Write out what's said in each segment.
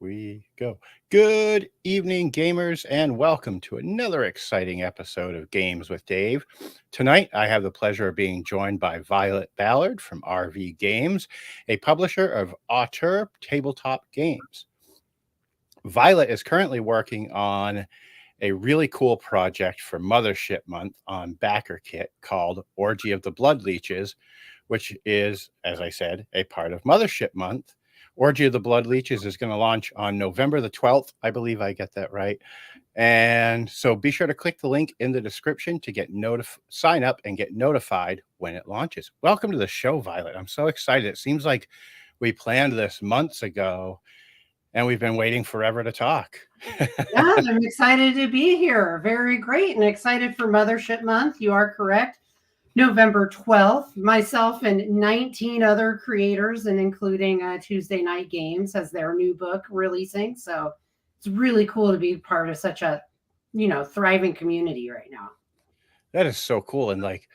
we go. Good evening, gamers, and welcome to another exciting episode of Games with Dave. Tonight, I have the pleasure of being joined by Violet Ballard from RV Games, a publisher of auteur tabletop games. Violet is currently working on a really cool project for Mothership Month on backer kit called Orgy of the Blood Leeches, which is, as I said, a part of Mothership Month. Orgy of the Blood Leeches is going to launch on November the 12th. I believe I get that right. And so be sure to click the link in the description to get sign up and get notified when it launches. Welcome to the show, Violet. I'm so excited. It seems like we planned this months ago and we've been waiting forever to talk. Yeah, I'm excited to be here. Very great and excited for Mothership Month. You are correct. November 12th, myself and 19 other creators, and including Tuesday Night Games, has their new book releasing. So it's really cool to be part of such a, thriving community right now. That is so cool. And like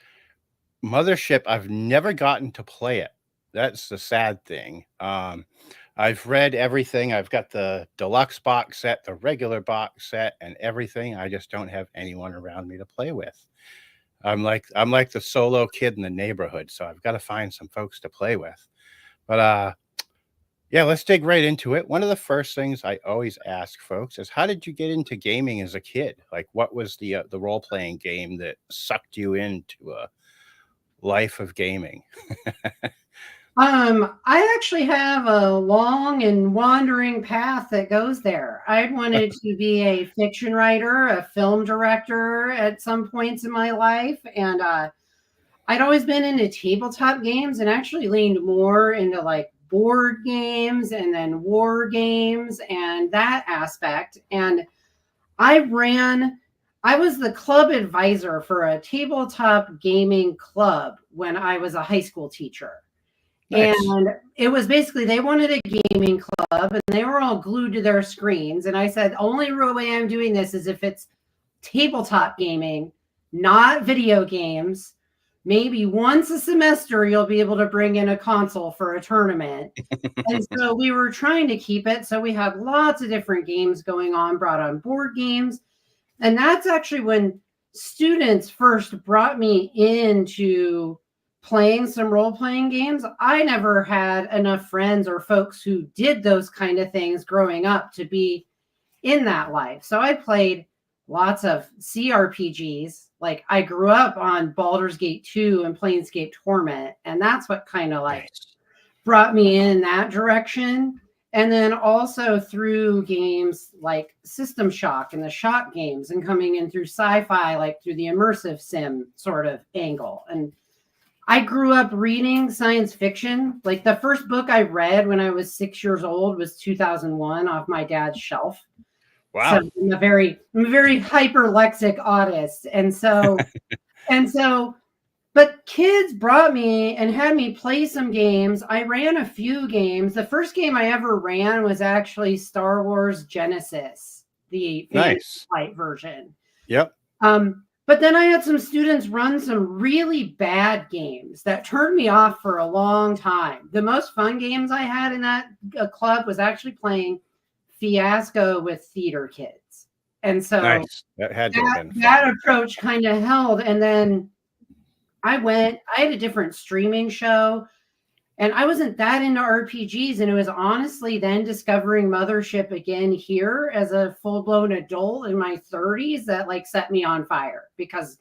Mothership, I've never gotten to play it. That's the sad thing. I've read everything. I've got the deluxe box set, the regular box set, and everything. I just don't have anyone around me to play with. I'm like the solo kid in the neighborhood, so I've got to find some folks to play with. But yeah, let's dig right into it. One of the first things I always ask folks is, how did you get into gaming as a kid? Like, what was the role-playing game that sucked you into a life of gaming? I actually have a long and wandering path that goes there. I wanted to be a fiction writer, a film director at some points in my life. And I'd always been into tabletop games and actually leaned more into like board games and then war games and that aspect. And I was the club advisor for a tabletop gaming club when I was a high school teacher. Nice. And it was basically, they wanted a gaming club and they were all glued to their screens. And I said, only real way I'm doing this is if it's tabletop gaming, not video games. Maybe once a semester, you'll be able to bring in a console for a tournament. And so we were trying to keep it. So we had lots of different games going on, brought on board games. And that's actually when students first brought me into playing some role-playing games. I never had enough friends or folks who did those kind of things growing up to be in that life. So I played lots of CRPGs. Like I grew up on Baldur's Gate 2 and Planescape Torment. And that's what kind of like brought me in that direction. And then also through games like System Shock and the Shock games, and coming in through sci-fi, like through the immersive sim sort of angle. And I grew up reading science fiction. Like the first book I read when I was 6 years old was 2001 off my dad's shelf. Wow. So I'm a very hyperlexic autist. And so, but kids brought me and had me play some games. I ran a few games. The first game I ever ran was actually Star Wars Genesis, the nice Flight version. Yep. But then I had some students run some really bad games that turned me off for a long time. The most fun games I had in that club was actually playing Fiasco with theater kids. And so nice. that approach kind of held. And then I had a different streaming show. And I wasn't that into RPGs. And it was honestly then discovering Mothership again here as a full-blown adult in my 30s that like set me on fire, because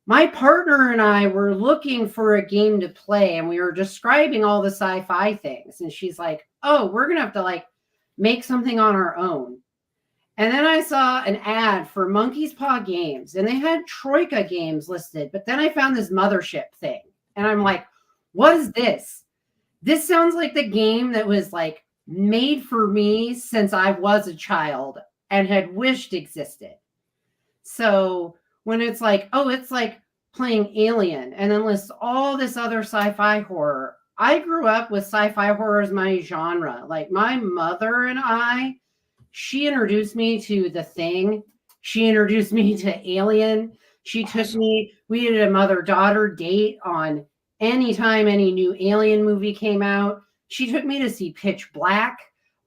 my partner and I were looking for a game to play and we were describing all the sci-fi things. And she's like, oh, we're going to have to like make something on our own. And then I saw an ad for Monkey's Paw Games and they had Troika games listed. But then I found this Mothership thing and I'm like, what is this? This sounds like the game that was like made for me since I was a child and had wished existed. So when it's like, oh, it's like playing Alien and then lists all this other sci-fi horror. I grew up with sci-fi horror as my genre. Like my mother and I, she introduced me to The Thing. She introduced me to Alien. She took me, we did a mother-daughter date on anytime any new Alien movie came out. She took me to see Pitch Black.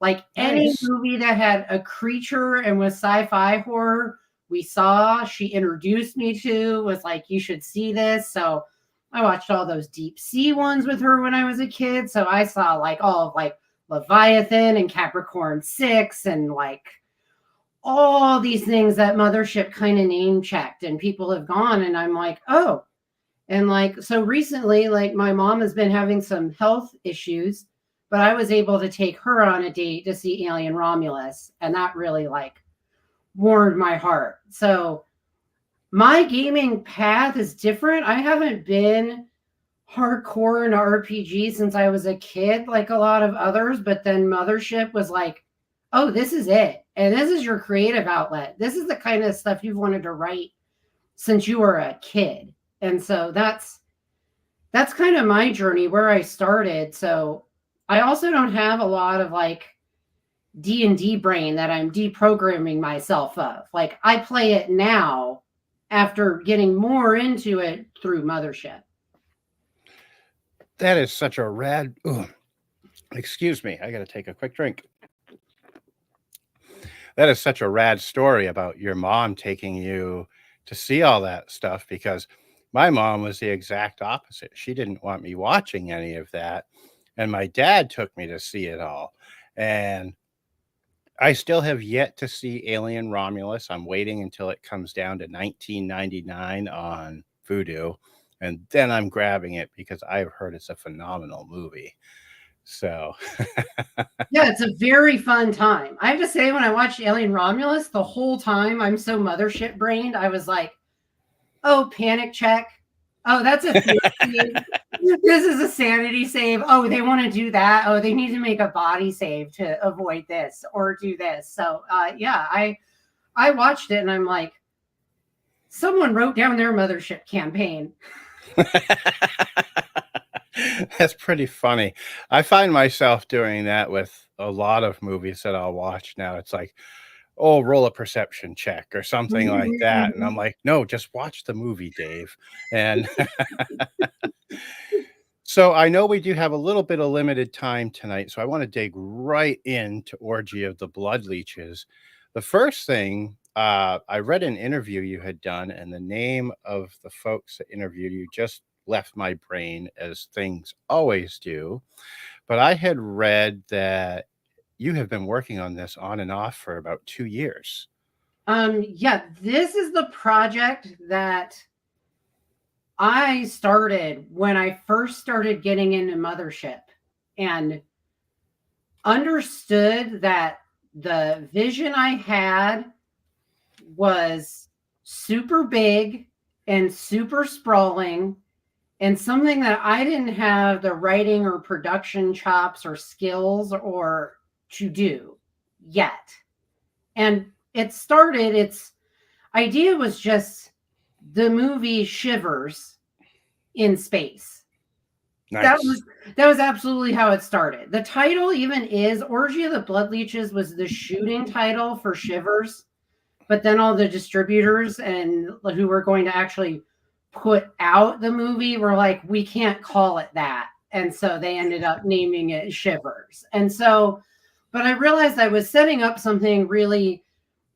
Like any movie that had a creature and was sci-fi horror, we saw, she introduced me to, was like, you should see this. So I watched all those deep sea ones with her when I was a kid. So I saw like all of like Leviathan and Capricorn 6 and like all these things that Mothership kind of name checked, and people have gone, and I'm like, oh. And like, so recently, like my mom has been having some health issues, but I was able to take her on a date to see Alien Romulus. And that really like warmed my heart. So my gaming path is different. I haven't been hardcore into RPG since I was a kid, like a lot of others. But then Mothership was like, oh, this is it. And this is your creative outlet. This is the kind of stuff you've wanted to write since you were a kid. And so that's kind of my journey where I started. So I also don't have a lot of like D&D brain that I'm deprogramming myself of. Like I play it now after getting more into it through Mothership. That is such a rad. Ooh, excuse me. I got to take a quick drink. That is such a rad story about your mom taking you to see all that stuff, because my mom was the exact opposite. She didn't want me watching any of that. And my dad took me to see it all. And I still have yet to see Alien Romulus. I'm waiting until it comes down to $19.99 on Vudu. And then I'm grabbing it because I've heard it's a phenomenal movie. So yeah, it's a very fun time. I have to say, when I watched Alien Romulus, the whole time I'm so Mothership brained, I was like, oh, panic check. Oh, that's a theory. This is a sanity save. Oh, they want to do that. Oh, they need to make a body save to avoid this or do this. So yeah, I watched it and I'm like, someone wrote down their Mothership campaign. That's pretty funny. I find myself doing that with a lot of movies that I'll watch now. It's like, oh, roll a perception check or something like that. And I'm like, no, just watch the movie, Dave. And so I know we do have a little bit of limited time tonight, so I want to dig right into Orgy of the Blood Leeches. The first thing, I read an interview you had done, and the name of the folks that interviewed you just left my brain, as things always do. But I had read that you have been working on this on and off for about 2 years. Yeah, this is the project that I started when I first started getting into Mothership and understood that the vision I had was super big and super sprawling, and something that I didn't have the writing or production chops or skills or to do yet. And its idea was just the movie Shivers in space. Nice. That was absolutely how it started. The title even is Orgy of the Blood Leeches was the shooting title for Shivers, but then all the distributors and who were going to actually put out the movie were like, we can't call it that. And so they ended up naming it Shivers. And so, but I realized I was setting up something really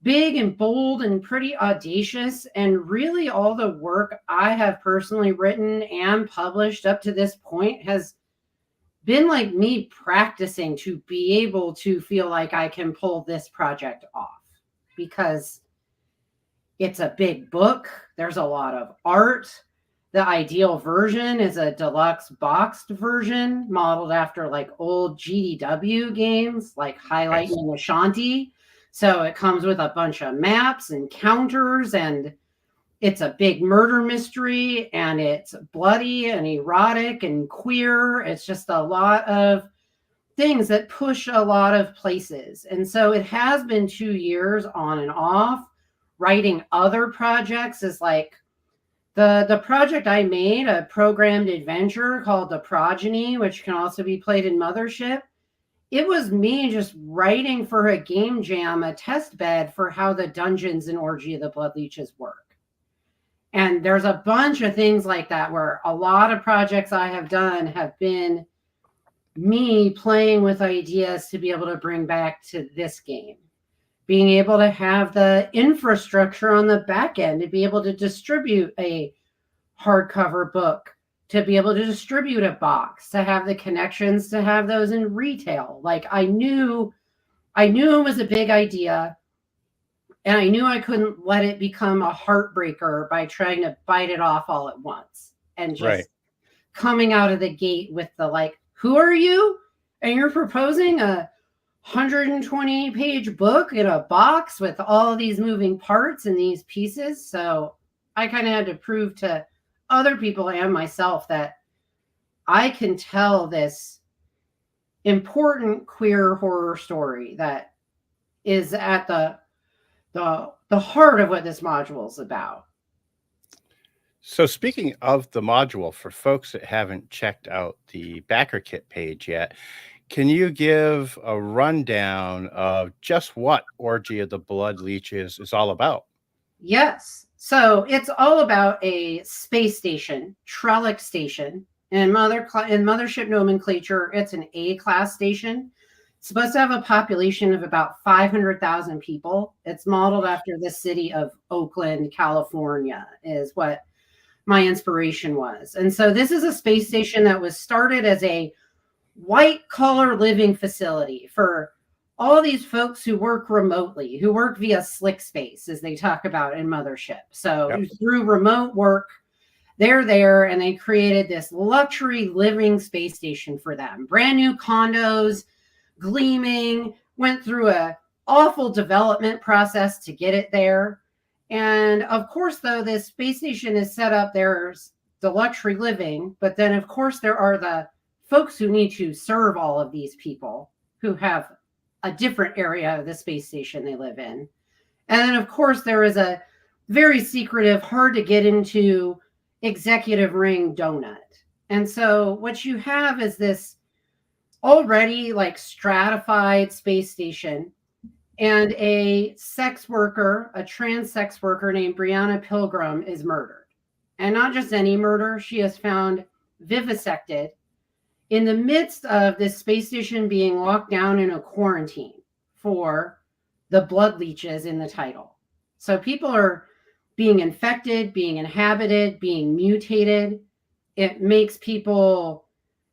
big and bold and pretty audacious. And really all the work I have personally written and published up to this point has been like me practicing to be able to feel like I can pull this project off, because it's a big book. There's a lot of art. The ideal version is a deluxe boxed version modeled after like old GDW games like Highlight and Ashanti. So it comes with a bunch of maps and counters, and it's a big murder mystery, and it's bloody and erotic and queer. It's just a lot of things that push a lot of places. And so it has been 2 years on and off. Writing other projects is like the project I made, a programmed adventure called The Progeny, which can also be played in Mothership. It was me just writing for a game jam, a test bed for how the dungeons in Orgy of the Blood Leeches work. And there's a bunch of things like that where a lot of projects I have done have been me playing with ideas to be able to bring back to this game. Being able to have the infrastructure on the back end to be able to distribute a hardcover book, to be able to distribute a box, to have the connections to have those in retail. Like I knew it was a big idea, and I knew I couldn't let it become a heartbreaker by trying to bite it off all at once and Right. just coming out of the gate with the like, who are you? And you're proposing a 120 page book in a box with all these moving parts and these pieces. So I kind of had to prove to other people and myself that I can tell this important queer horror story that is at the heart of what this module is about. So speaking of the module, for folks that haven't checked out the backer kit page yet, can you give a rundown of just what Orgy of the Blood Leeches is all about? Yes. So it's all about a space station, Trellick Station. In Mothership nomenclature, it's an A-class station. It's supposed to have a population of about 500,000 people. It's modeled after the city of Oakland, California, is what my inspiration was. And so this is a space station that was started as a white-collar living facility for all these folks who work remotely, who work via slick space, as they talk about in Mothership. So through remote work, they're there, and they created this luxury living space station for them. Brand new condos, gleaming, went through a awful development process to get it there. And of course, though, this space station is set up, there's the luxury living, but then of course there are the folks who need to serve all of these people who have a different area of the space station they live in. And then of course there is a very secretive, hard to get into executive ring donut. And so what you have is this already like stratified space station, and a sex worker, a trans sex worker named Brianna Pilgrim is murdered. And not just any murder, she is found vivisected in the midst of this space station being locked down in a quarantine for the blood leeches in the title. So people are being infected, being inhabited, being mutated. It makes people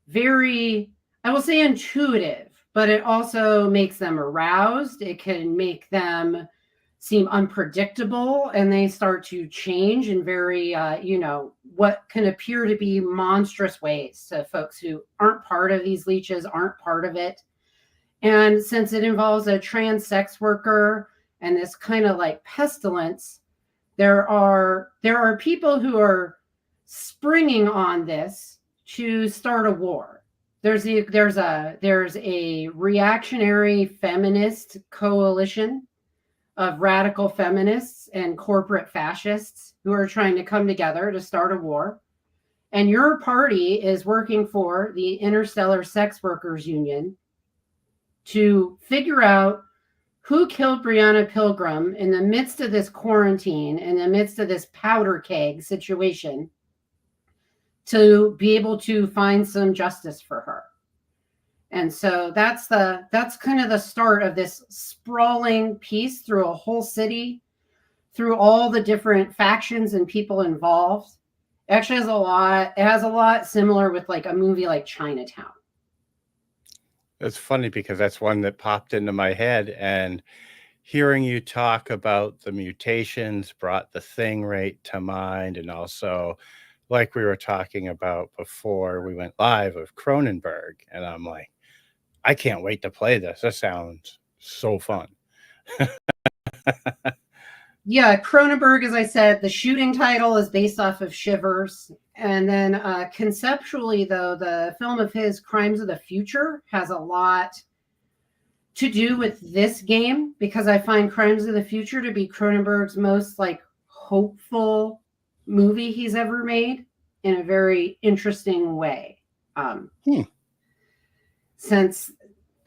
very, I will say, intuitive, but it also makes them aroused. It can make them seem unpredictable, and they start to change in very, what can appear to be monstrous ways to folks who aren't part of these leeches, aren't part of it. And since it involves a trans sex worker and this kind of like pestilence, there are people who are springing on this to start a war. There's a reactionary feminist coalition of radical feminists and corporate fascists who are trying to come together to start a war. And your party is working for the Interstellar Sex Workers Union to figure out who killed Brianna Pilgrim in the midst of this quarantine, in the midst of this powder keg situation, to be able to find some justice for her. And so that's kind of the start of this sprawling piece through a whole city, through all the different factions and people involved. It actually has a lot similar with like a movie like Chinatown. It's funny because that's one that popped into my head, and hearing you talk about the mutations brought The Thing right to mind, and also, like we were talking about before we went live, of Cronenberg, and I'm like, I can't wait to play this. This sounds so fun. Yeah, Cronenberg, as I said, the shooting title is based off of Shivers. And then conceptually, though, the film of his, Crimes of the Future, has a lot to do with this game, because I find Crimes of the Future to be Cronenberg's most like hopeful movie he's ever made in a very interesting way.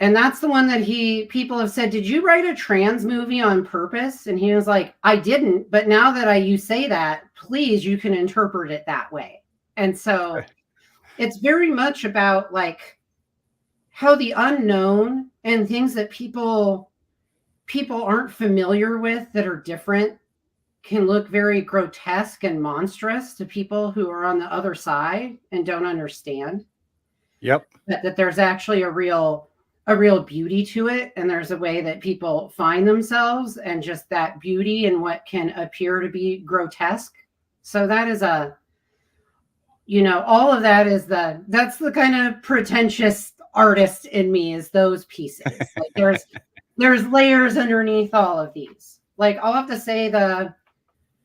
And that's the one that people have said, did you write a trans movie on purpose? And he was like, I didn't, but now that you say that, please, you can interpret it that way. And so it's very much about like the unknown and things that people aren't familiar with that are different can look very grotesque and monstrous to people who are on the other side and don't understand. Yep. That there's actually a real beauty to it, and there's a way that people find themselves and just that beauty in what can appear to be grotesque. So that is all of that is that's the kind of pretentious artist in me, is those pieces. Like there's layers underneath all of these. Like, I'll have to say the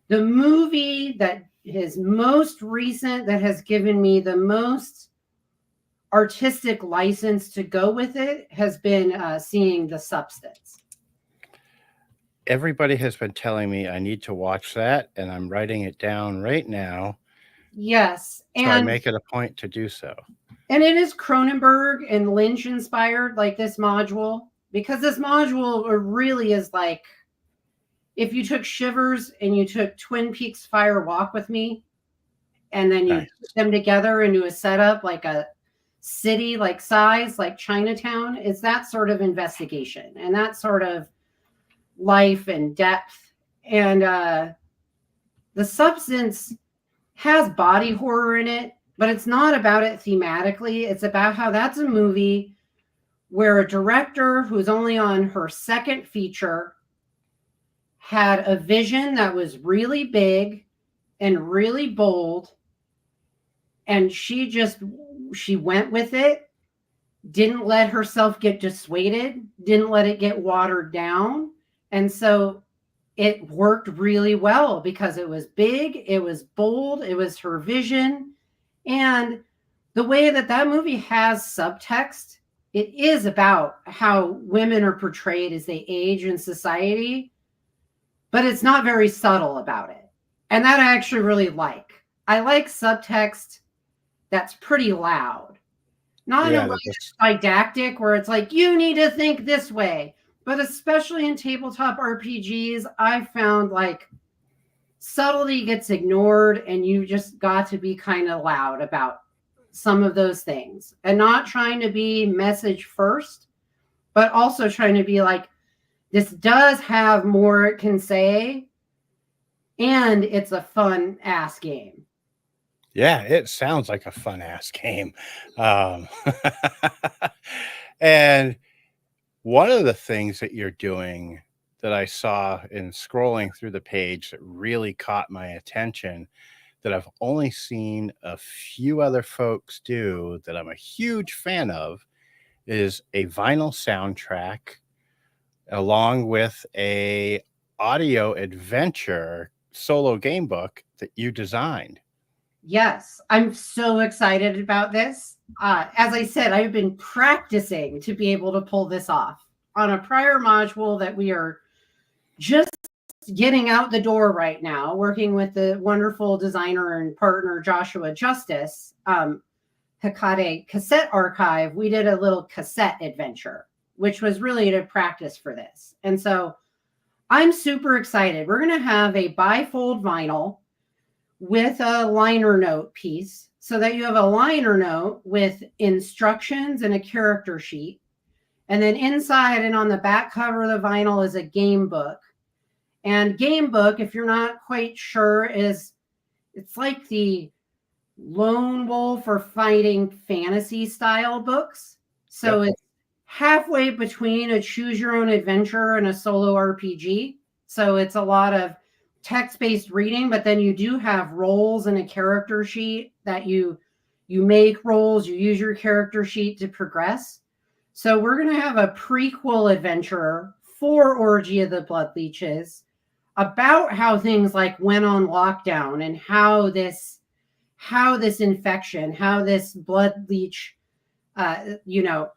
movie that is most recent, that has given me the most artistic license to go with it, has been seeing The Substance. Everybody has been telling me I need to watch that, and I'm writing it down right now. Yes. So I make it a point to do so. And it is Cronenberg and Lynch inspired, like this module, because this module really is like, if you took Shivers and you took Twin Peaks Fire Walk with Me, and then you put them together into a setup like a city, like size, like Chinatown, it's that sort of investigation and that sort of life and depth. And The Substance has body horror in it, but it's not about it thematically. It's about how that's a movie where a director who's only on her second feature had a vision that was really big and really bold, and she went with it, didn't let herself get dissuaded, didn't let it get watered down. And so it worked really well because it was big, it was bold, it was her vision. And the way that movie has subtext, it is about how women are portrayed as they age in society, but it's not very subtle about it. And that I actually really like. I like subtext that's pretty loud. Not in a way that's didactic where it's like, you need to think this way. But especially in tabletop RPGs, I found like subtlety gets ignored, and you just got to be kind of loud about some of those things, and not trying to be message first, but also trying to be like, this does have more it can say, and it's a fun ass game. Yeah, it sounds like a fun ass game. And one of the things that you're doing that I saw in scrolling through the page that really caught my attention, that I've only seen a few other folks do, that I'm a huge fan of, is a vinyl soundtrack along with a audio adventure solo game book that you designed. Yes, I'm so excited about this. As I said, I've been practicing to be able to pull this off on a prior module that we are just getting out the door right now, working with the wonderful designer and partner Joshua Justice, Hikade Cassette Archive. We did a little cassette adventure, which was really to practice for this. And so I'm super excited. We're going to have a bifold vinyl with a liner note piece, so that you have a liner note with instructions and a character sheet. And then inside and on the back cover of the vinyl is a game book. And game book, if you're not quite sure, it's like the Lone Wolf or fighting fantasy style books. So It's halfway between a choose your own adventure and a solo RPG. So it's a lot of text-based reading, but then you do have roles and a character sheet that you make roles, you use your character sheet to progress. So we're going to have a prequel adventure for Orgy of the Blood Leeches about how things like went on lockdown, and how this infection, how this blood leech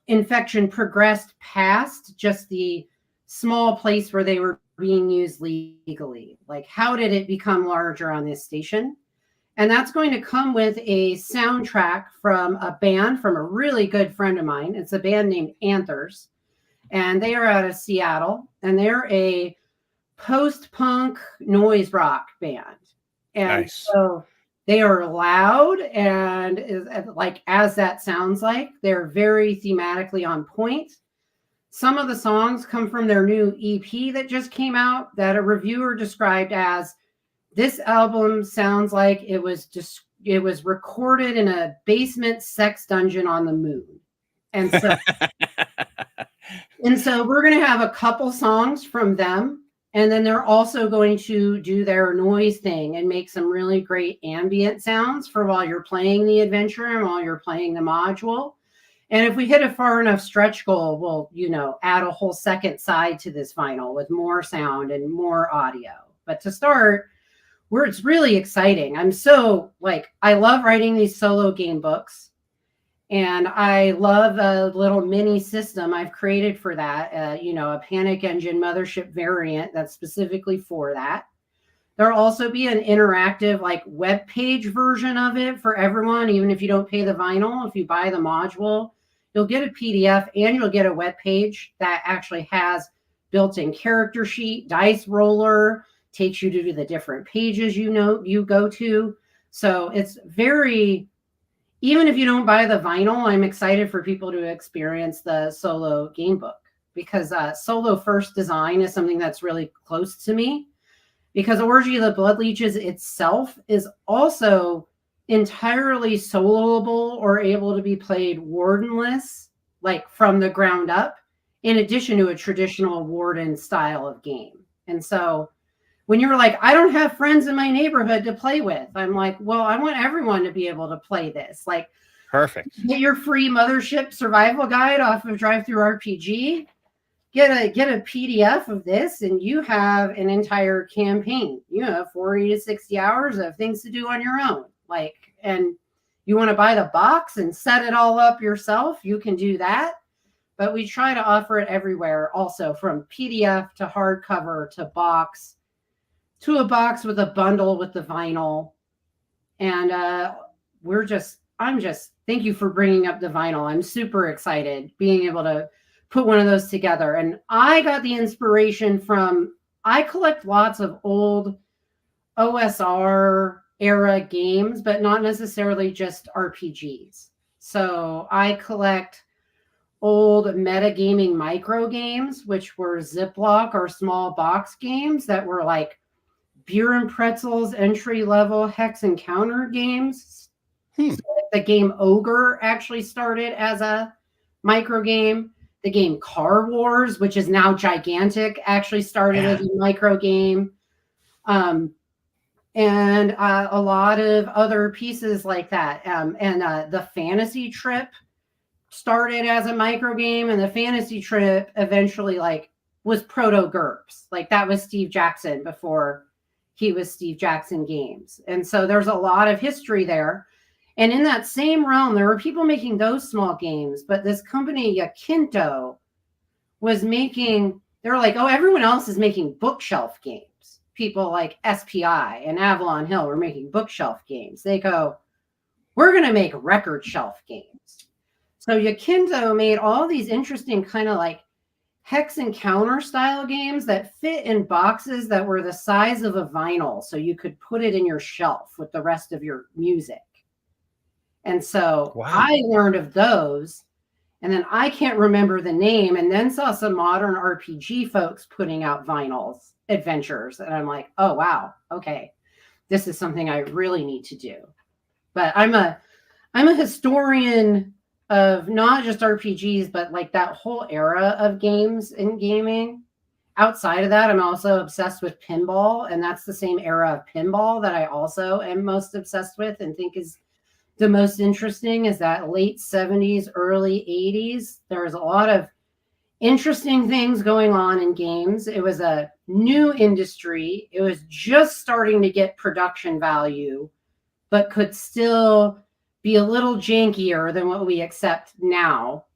infection progressed past just the small place where they were being used legally. Like, how did it become larger on this station? And that's going to come with a soundtrack from a band, from a really good friend of mine. It's a band named Anthers, and they are out of Seattle, and they're a post-punk noise rock band. And so They are loud and like, as that sounds like, they're very thematically on point. Some of the songs come from their new EP that just came out that a reviewer described as, this album sounds like it was recorded in a basement sex dungeon on the moon. And so we're going to have a couple songs from them. And then they're also going to do their noise thing and make some really great ambient sounds for while you're playing the adventure and while you're playing the module. And if we hit a far enough stretch goal, we'll, add a whole second side to this vinyl with more sound and more audio. But to start, it's really exciting. I love writing these solo game books. And I love a little mini system I've created for that, a Panic Engine Mothership variant that's specifically for that. There'll also be an interactive web page version of it for everyone, even if you don't pay the vinyl. If you buy the module, you'll get a PDF and you'll get a web page that actually has built-in character sheet, dice roller, takes you to the different pages you go to. So it's very... Even if you don't buy the vinyl, I'm excited for people to experience the solo game book, because solo first design is something that's really close to me, because Orgy the Blood Leeches itself is also entirely soloable or able to be played wardenless, from the ground up, in addition to a traditional warden style of game. And so when you're like, I don't have friends in my neighborhood to play with, I'm like, well, I want everyone to be able to play this. Perfect. Get your free Mothership survival guide off of Drive-Thru-RPG. Get a PDF of this, and you have an entire campaign. You have 40 to 60 hours of things to do on your own. And you want to buy the box and set it all up yourself, you can do that. But we try to offer it everywhere, also from PDF to hardcover to box, to a box with a bundle with the vinyl. And thank you for bringing up the vinyl. I'm super excited being able to put one of those together. And I got the inspiration I collect lots of old OSR era games, but not necessarily just RPGs. So I collect old metagaming micro games, which were Ziploc or small box games that were Beer and Pretzels entry-level hex encounter games. So the game Ogre actually started as a micro game. The game Car Wars, which is now gigantic, actually started as a micro game. And a lot of other pieces like that. The Fantasy Trip started as a micro game, and the Fantasy Trip eventually was proto GURPS. That was Steve Jackson before he was Steve Jackson Games. And so there's a lot of history there. And in that same realm, there were people making those small games, but this company, Yakinto, was making, they were like, oh, everyone else is making bookshelf games. People like SPI and Avalon Hill were making bookshelf games. They go, we're going to make record shelf games. So Yakinto made all these interesting kind of hex encounter style games that fit in boxes that were the size of a vinyl, so you could put it in your shelf with the rest of your music. And so I learned of those, and then I can't remember the name, and then saw some modern RPG folks putting out vinyls adventures, and I'm like, oh wow, okay, this is something I really need to do. But I'm a historian of not just RPGs, but that whole era of games and gaming. Outside of that, I'm also obsessed with pinball, and that's the same era of pinball that I also am most obsessed with and think is the most interesting, is that late 70s, early 80s. There was a lot of interesting things going on in games. It was a new industry. It was just starting to get production value, but could still be a little jankier than what we accept now.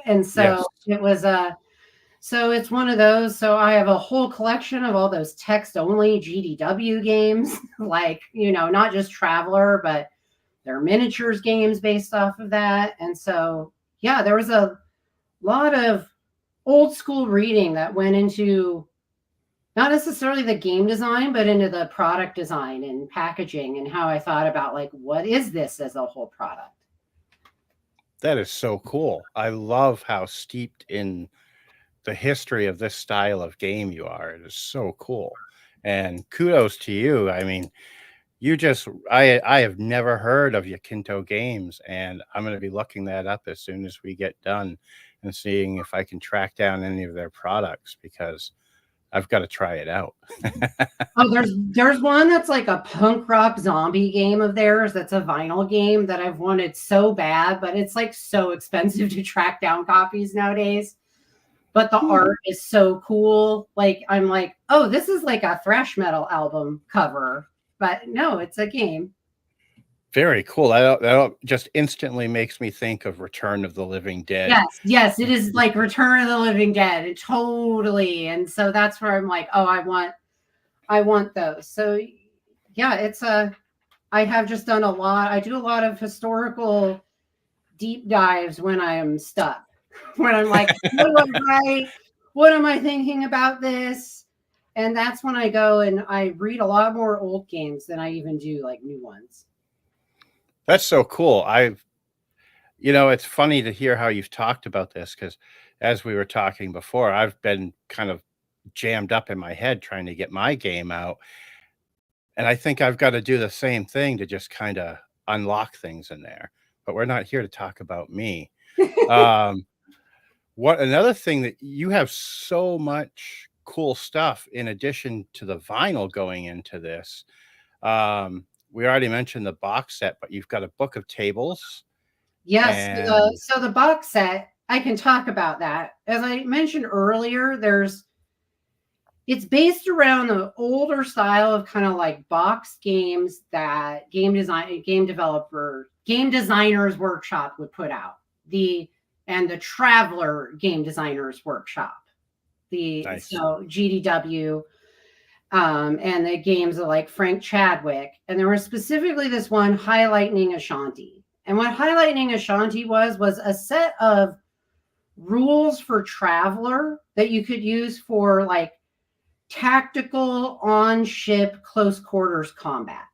And so it was so it's one of those. So I have a whole collection of all those text only GDW games, not just Traveler, but they're miniatures games based off of that. And so, yeah, there was a lot of old school reading that went into not necessarily the game design, but into the product design and packaging and how I thought about like, what is this as a whole product? That is so cool. I love how steeped in the history of this style of game you are. It is so cool. And kudos to you. I mean, you just I have never heard of Yakinto Games, and I'm gonna be looking that up as soon as we get done and seeing if I can track down any of their products because I've got to try it out. Oh, there's one that's like a punk rock zombie game of theirs that's a vinyl game that I've wanted so bad, but it's like so expensive to track down copies nowadays. But the art is so cool. Like I'm like, oh, this is like a thrash metal album cover, but no, it's a game. Very cool. That just instantly makes me think of Return of the Living Dead. Yes, it is like Return of the Living Dead, totally. And so that's where I'm like, oh, I want those. So yeah, it's I have just done a lot. I do a lot of historical deep dives when I am stuck. When I'm like, what do I write? What am I thinking about this? And that's when I go and I read a lot more old games than I even do like new ones. That's so cool. It's funny to hear how you've talked about this because as we were talking before, I've been kind of jammed up in my head trying to get my game out. And I think I've got to do the same thing to just kind of unlock things in there. But we're not here to talk about me. What another thing that you have so much cool stuff in addition to the vinyl going into this. We already mentioned the box set, but you've got a book of tables. Yes. And So the box set, I can talk about that. As I mentioned earlier, it's based around the older style of kind of like box games that game designers workshop would put out. The Traveler Game Designers Workshop. nice. So GDW, and the games of like Frank Chadwick. And there was specifically this one, High Lightning Ashanti. And what High Lightning Ashanti was a set of rules for Traveler that you could use for like tactical on-ship close quarters combat.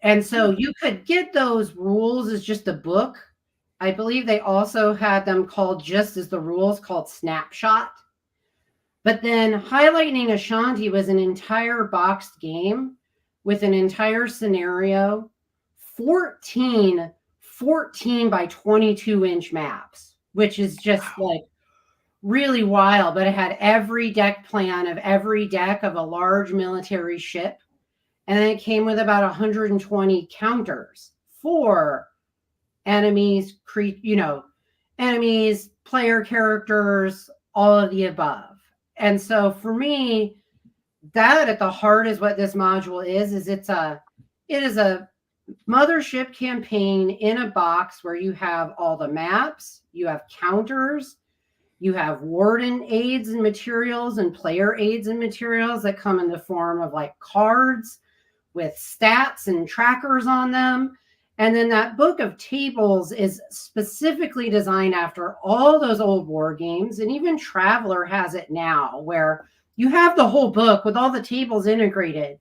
And so you could get those rules as just a book. I believe they also had them called just as the rules called Snapshot. But then High Lightning Ashanti was an entire boxed game with an entire scenario, 14 by 22-inch maps, which is just like really wild. But it had every deck plan of every deck of a large military ship. And then it came with about 120 counters for enemies, enemies, player characters, all of the above. And so for me, that at the heart is what this module is it is a Mothership campaign in a box where you have all the maps, you have counters, you have warden aids and materials and player aids and materials that come in the form of like cards with stats and trackers on them. And then that book of tables is specifically designed after all those old war games. And even Traveler has it now where you have the whole book with all the tables integrated.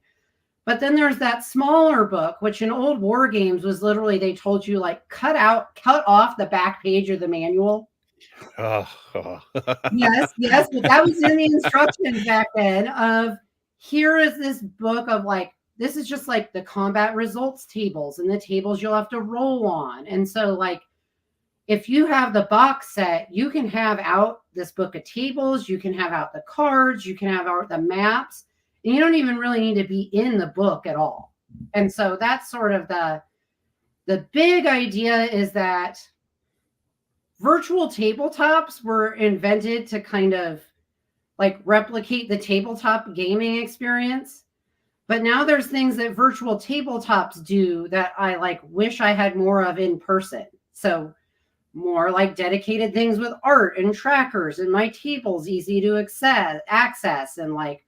But then there's that smaller book, which in old war games was literally, they told you like cut off the back page of the manual. Yes. But that was in the instructions back then of here is this book of like, this is just like the combat results tables and the tables you'll have to roll on. And so like, if you have the box set, you can have out this book of tables, you can have out the cards, you can have out the maps, and you don't even really need to be in the book at all. And so that's sort of the big idea is that virtual tabletops were invented to kind of like replicate the tabletop gaming experience. But now there's things that virtual tabletops do that I like wish I had more of in person. So more like dedicated things with art and trackers and my tables easy to access and like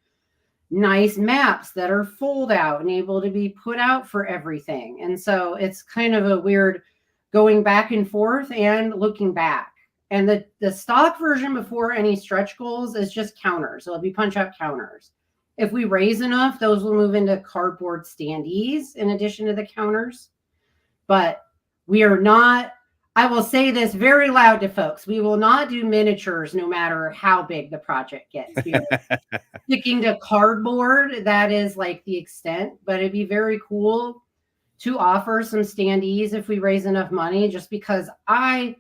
nice maps that are fold out and able to be put out for everything. And so it's kind of a weird going back and forth and looking back. And the stock version before any stretch goals is just counters. So it'll be punch up counters. If we raise enough, those will move into cardboard standees in addition to the counters. But we are not, I will say this very loud to folks, we will not do miniatures no matter how big the project gets. We are sticking to cardboard. That is like the extent, but it'd be very cool to offer some standees if we raise enough money, just because I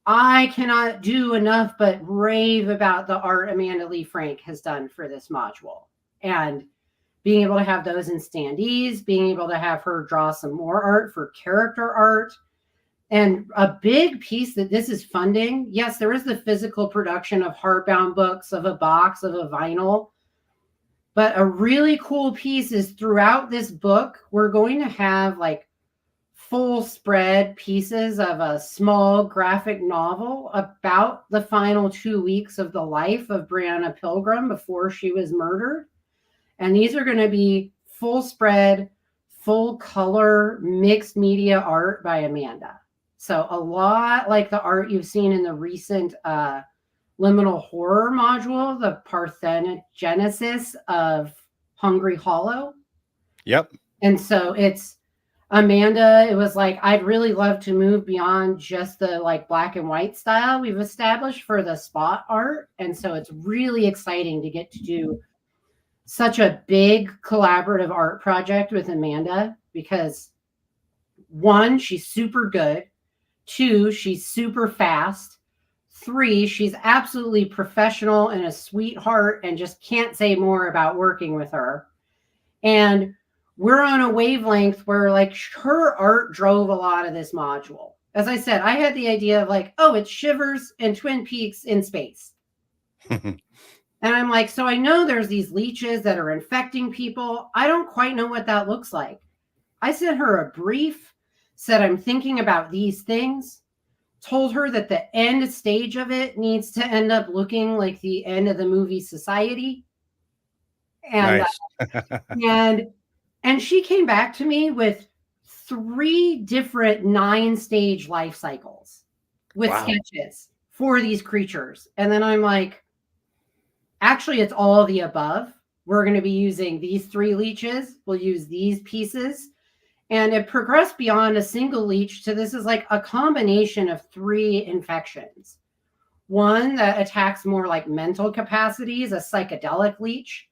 cannot do enough but rave about the art Amanda Lee Frank has done for this module. And being able to have those in standees, being able to have her draw some more art for character art. And a big piece that this is funding, yes, there is the physical production of hardbound books, of a box, of a vinyl. But a really cool piece is throughout this book, we're going to have like full spread pieces of a small graphic novel about the final 2 weeks of the life of Brianna Pilgrim before she was murdered. And these are going to be full spread, full color, mixed media art by Amanda. So a lot like the art you've seen in the recent Liminal Horror module, the parthenogenesis of Hungry Hollow. Yep. And so it's Amanda, it was like, I'd really love to move beyond just the like black and white style we've established for the spot art. And so it's really exciting to get to do such a big collaborative art project with Amanda, because 1, she's super good. 2, she's super fast. 3, she's absolutely professional and a sweetheart, and just can't say more about working with her. And we're on a wavelength where like her art drove a lot of this module. As I said, I had the idea of like, oh, it's Shivers and Twin Peaks in space. And I'm like, so I know there's these leeches that are infecting people. I don't quite know what that looks like. I sent her a brief, said I'm thinking about these things, told her that the end stage of it needs to end up looking like the end of the movie Society. And Nice. and she came back to me with 3 different 9-stage life cycles with sketches for these creatures. And then I'm like, actually, it's all of the above. We're going to be using these 3 leeches. We'll use these pieces. And it progressed beyond a single leech to this is like a combination of 3 infections. 1 that attacks more like mental capacities, a psychedelic leech.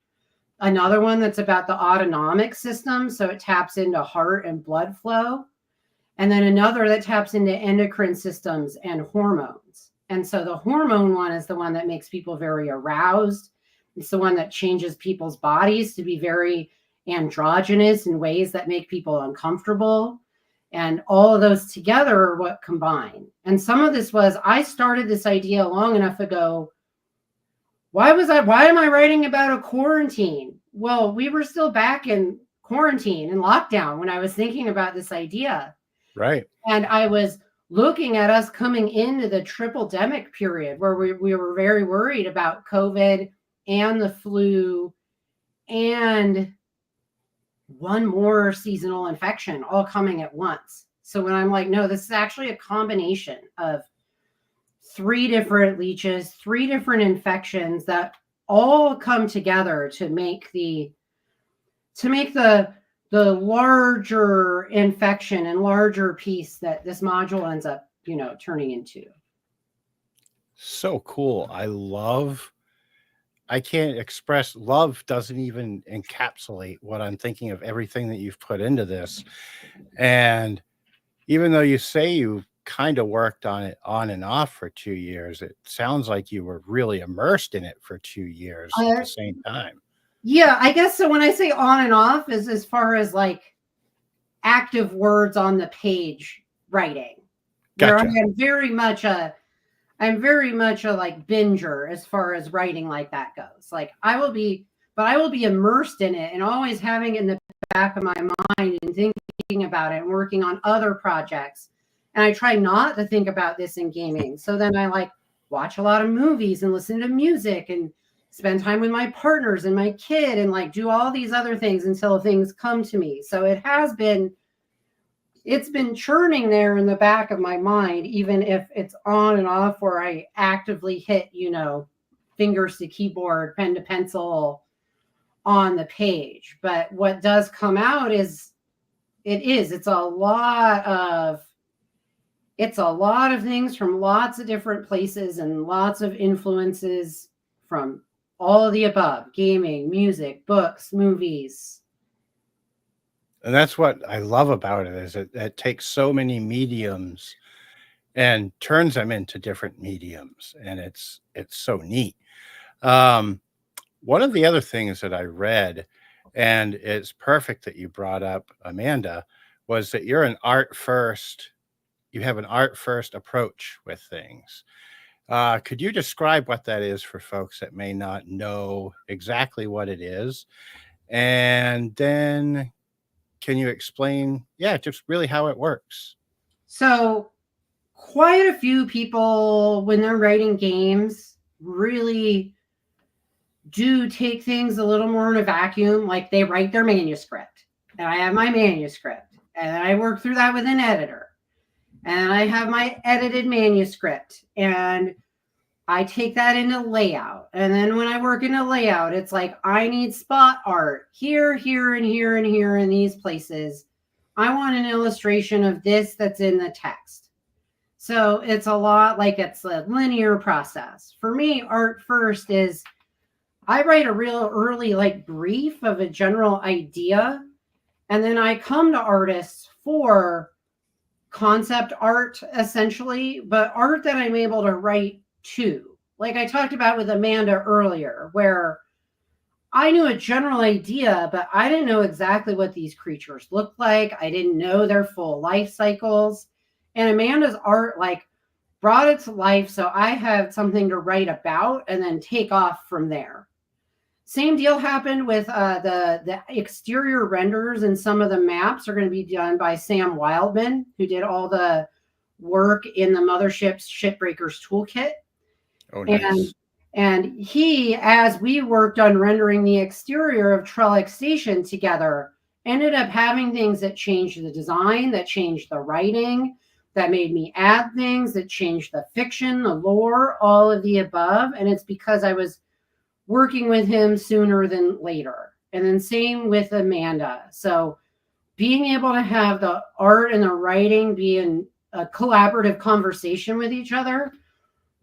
Another one that's about the autonomic system, so it taps into heart and blood flow. And then another that taps into endocrine systems and hormones. And so the hormone one is the one that makes people very aroused. It's the one that changes people's bodies to be very androgynous in ways that make people uncomfortable. And all of those together are what combine. And some of this was, I started this idea long enough ago. Why am I writing about a quarantine? Well, we were still back in quarantine and lockdown when I was thinking about this idea. Right. And I was looking at us coming into the triple-demic period where we were very worried about COVID and the flu and one more seasonal infection all coming at once. So when I'm like, no, this is actually a combination of 3 different leeches, 3 different infections that all come together to make the larger infection and larger piece that this module ends up, turning into. So cool. I can't express love, doesn't even encapsulate what I'm thinking of everything that you've put into this. And even though you say you kind of worked on it on and off for 2 years, it sounds like you were really immersed in it for 2 years at the same time. Yeah, I guess so. When I say on and off is as far as like active words on the page writing. Gotcha. Where I'm very much a like binger as far as writing like that goes. Like I will be immersed in it and always having it in the back of my mind and thinking about it and working on other projects. And I try not to think about this in gaming. So then I like watch a lot of movies and listen to music and spend time with my partners and my kid and like do all these other things until things come to me. So it has been it's been churning there in the back of my mind, even if it's on and off where I actively hit, fingers to keyboard, pen to pencil on the page. But what does come out it's a lot of things from lots of different places and lots of influences from all of the above: gaming, music, books, movies. And that's what I love about it, is it takes so many mediums and turns them into different mediums, and it's so neat. Um, One of the other things that I read, and it's perfect that you brought up Amanda, was that you have an art first approach with things. Could you describe what that is for folks that may not know exactly what it is? And then can you explain, yeah, just really how it works? So, quite a few people, when they're writing games, really do take things a little more in a vacuum. Like, they write their manuscript, and I have my manuscript, and I work through that with an editor, and I have my edited manuscript, and I take that into layout. And then when I work in a layout, it's like, I need spot art here, here, and here, and here, in these places. I want an illustration of this that's in the text. So it's a lot like it's a linear process. For me, art first is I write a real early brief of a general idea, and then I come to artists for concept art, essentially, but art that I'm able to write to. Like I talked about with Amanda earlier, where I knew a general idea, but I didn't know exactly what these creatures looked like. I didn't know their full life cycles. And Amanda's art brought it to life, so I had something to write about and then take off from there. Same deal happened with the exterior renders, and some of the maps are going to be done by Sam Wildman, who did all the work in the Mothership's Shipbreakers Toolkit. Oh, nice. And he, as we worked on rendering the exterior of Trellick Station together, ended up having things that changed the design, that changed the writing, that made me add things, that changed the fiction, the lore, all of the above. And it's because I was working with him sooner than later. And then same with Amanda. So being able to have the art and the writing be in a collaborative conversation with each other,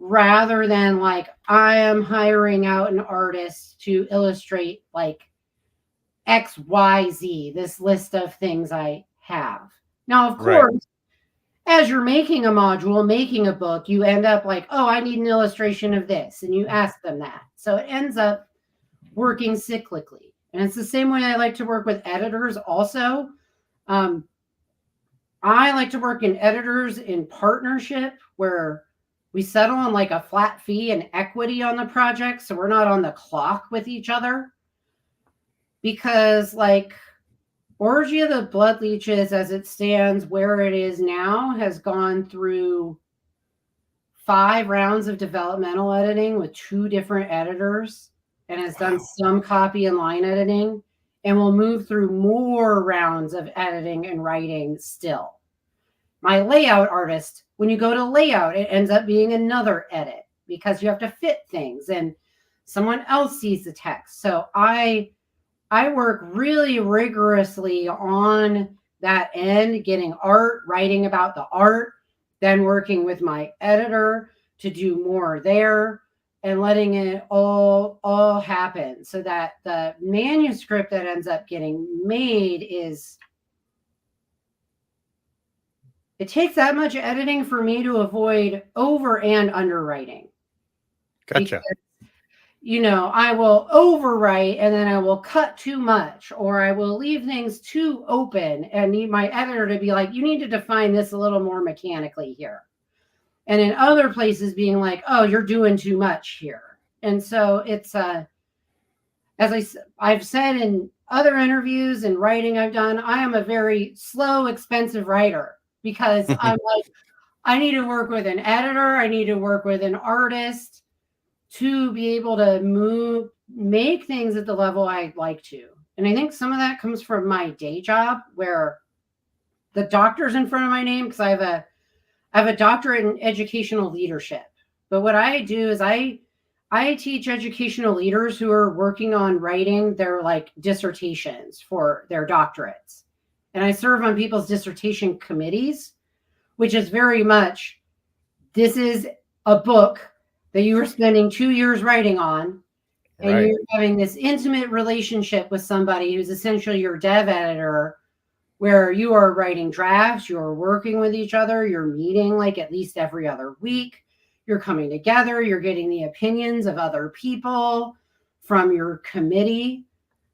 rather than I am hiring out an artist to illustrate XYZ, this list of things I have. Now, of course, as you're making a module, making a book, you end up oh, I need an illustration of this. And you ask them that. So it ends up working cyclically. And it's the same way I like to work with editors also. I like to work in editors in partnership, where we settle on a flat fee and equity on the project, so we're not on the clock with each other. Because Orgy of the Blood Leeches, as it stands where it is now, has gone through 5 rounds of developmental editing with 2 different editors, and has done some copy and line editing, and will move through more rounds of editing and writing still. My layout artist, when you go to layout, it ends up being another edit because you have to fit things and someone else sees the text. So I work really rigorously on that end, getting art, writing about the art, then working with my editor to do more there, and letting it all happen so that the manuscript that ends up getting made it takes that much editing for me to avoid over and underwriting. Gotcha. Because, I will overwrite and then I will cut too much, or I will leave things too open and need my editor to be like, you need to define this a little more mechanically here. And in other places being like, oh, you're doing too much here. And so it's, as I've said in other interviews and writing I've done, I am a very slow, expensive writer, because I'm I need to work with an editor. I need to work with an artist to be able to make things at the level I'd like to. And I think some of that comes from my day job, where the doctor's in front of my name because I have a doctorate in educational leadership. But what I do is I teach educational leaders who are working on writing their like dissertations for their doctorates. And I serve on people's dissertation committees, which is very much this is a book that you are spending 2 years writing on, and Right. you're having this intimate relationship with somebody who's essentially your dev editor, where you are writing drafts, you're working with each other, you're meeting like at least every other week, you're coming together, you're getting the opinions of other people from your committee.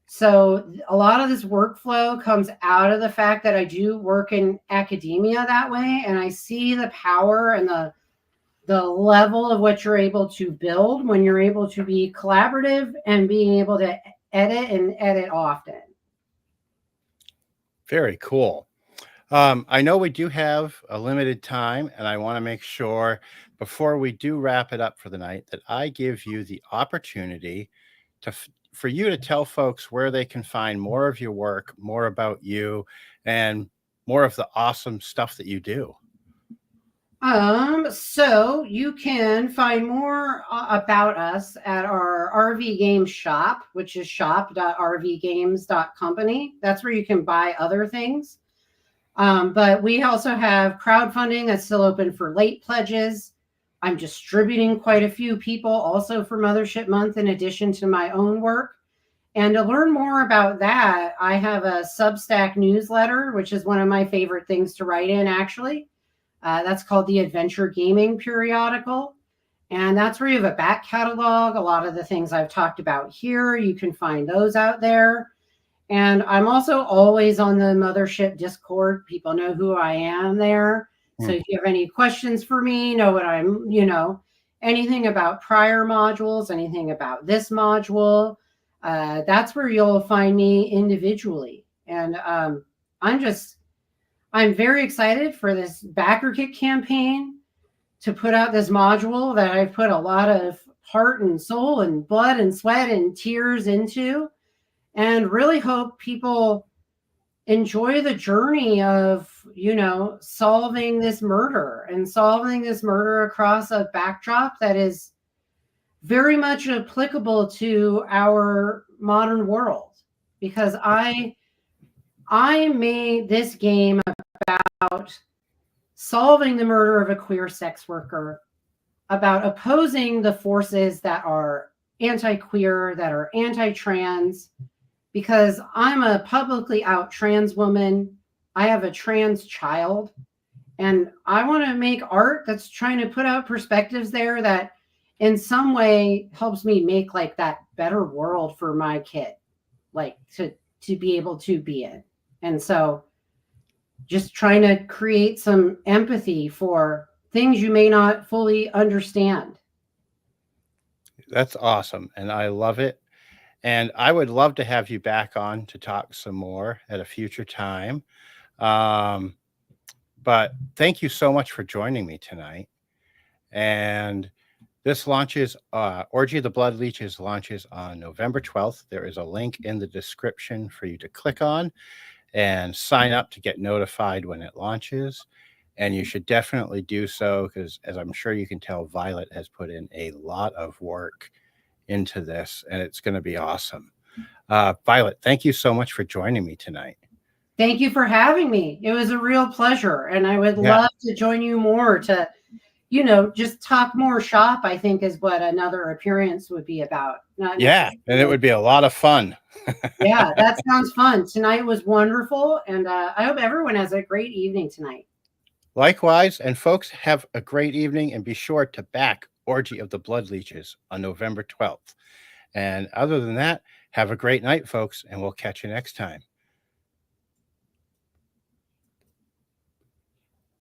So a lot of this workflow comes out of the fact that I do work in academia that way, and I see the power and the level of what you're able to build when you're able to be collaborative and being able to edit and edit often. Very cool. I know we do have a limited time, and I want to make sure before we do wrap it up for the night that I give you the opportunity for you to tell folks where they can find more of your work, more about you, and more of the awesome stuff that you do. So you can find more about us at our RV Games shop, which is shop.rvgames.company. That's where you can buy other things. But we also have crowdfunding that's still open for late pledges. I'm distributing quite a few people also for Mothership Month in addition to my own work. And to learn more about that, I have a Substack newsletter, which is one of my favorite things to write in, actually. That's called the Adventure Gaming Periodical. And that's where you have a back catalog. A lot of the things I've talked about here, you can find those out there. And I'm also always on the Mothership Discord. People know who I am there. So if you have any questions for me, know what I'm, anything about prior modules, anything about this module, that's where you'll find me individually. And I'm very excited for this backer kit campaign to put out this module that I've put a lot of heart and soul and blood and sweat and tears into, and really hope people enjoy the journey of, solving this murder across a backdrop that is very much applicable to our modern world. Because I made this game about solving the murder of a queer sex worker, about opposing the forces that are anti-queer, that are anti-trans, because I'm a publicly out trans woman. I have a trans child, and I want to make art that's trying to put out perspectives there that in some way helps me make like that better world for my kid, like to be able to be in. And so just trying to create some empathy for things you may not fully understand. That's awesome. And I love it. And I would love to have you back on to talk some more at a future time. But thank you so much for joining me tonight. And this launches, Orgy of the Blood Leeches launches on November 12th. There is a link in the description for you to click on and sign up to get notified when it launches. And you should definitely do so because, as I'm sure you can tell, Violet has put in a lot of work into this, and it's going to be awesome. Violet, thank you so much for joining me tonight. Thank you for having me. It was a real pleasure, and I would love to join you more to, just talk more shop, I think is what another appearance would be about. And it would be a lot of fun. Yeah, that sounds fun. Tonight was wonderful, and I hope everyone has a great evening tonight. Likewise, and folks, have a great evening, and be sure to back Orgy of the Blood Leeches on November 12th. And other than that, have a great night, folks, and we'll catch you next time.